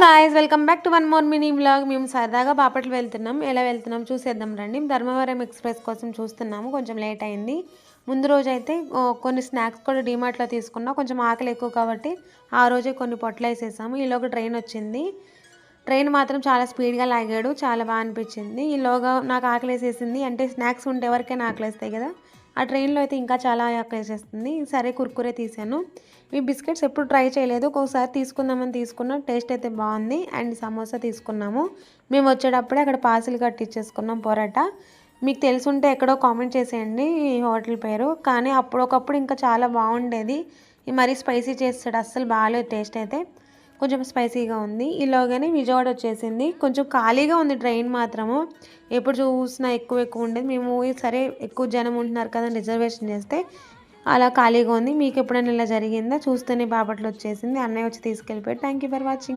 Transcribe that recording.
Guys welcome back to one more mini vlog. మేము సరదాగా బాపట్ల వెళ్తున్నాం. ఎలా వెళ్తున్నాం చూసేద్దాం రండి. ధర్మవరం ఎక్స్ప్రెస్ కోసం చూస్తున్నాము. కొంచెం లేట్ అయింది. ముందు రోజు అయితే కొన్ని స్నాక్స్ కూడా డీమార్ట్లో తీసుకున్నా. కొంచెం ఆకలి ఎక్కువ కాబట్టి ఆ రోజే కొన్ని పొట్లు వేసేసాము. ఈలోగా ట్రైన్ వచ్చింది. ట్రైన్ మాత్రం చాలా స్పీడ్గా లాగాడు. చాలా బాగా అనిపించింది. ఈలోగా నాకు ఆకలి వేసేసింది. అంటే స్నాక్స్ ఉంటే ఎవరికైనా ఆకలి వేస్తాయి కదా. ఆ ట్రైన్లో అయితే ఇంకా చాలా ఆకలేసేస్తుంది. సరే కుర్కురే తీసాను. ఈ బిస్కెట్స్ ఎప్పుడు ట్రై చేయలేదు. ఒక్కొక్కసారి తీసుకుందామని తీసుకున్నాం. టేస్ట్ అయితే బాగుంది. అండ్ సమోసా తీసుకున్నాము. మేము వచ్చేటప్పుడే అక్కడ పార్సిల్ కట్టిచ్చేసుకున్నాం పొరాటా. మీకు తెలుసుంటే ఎక్కడో కామెంట్ చేసేయండి ఈ హోటల్ పేరు. కానీ అప్పుడొకప్పుడు ఇంకా చాలా బాగుండేది. మరీ స్పైసీ చేస్తాడు, అస్సలు బాగాలేదు టేస్ట్ అయితే. కొంచెం స్పైసీగా ఉంది. ఈలోగానే విజయవాడ వచ్చేసింది. కొంచెం ఖాళీగా ఉంది ట్రైన్ మాత్రము. ఎప్పుడు చూసినా ఎక్కువ ఉండేది. మేము సరే ఎక్కువ జనం ఉంటున్నారు కదా రిజర్వేషన్ చేస్తే అలా ఖాళీగా ఉంది. మీకు ఎప్పుడైనా ఇలా జరిగిందా? చూస్తేనే బాపట్ల వచ్చేసింది. అన్నయ్య వచ్చి తీసుకెళ్ళిపోయాడు. Thank you for watching.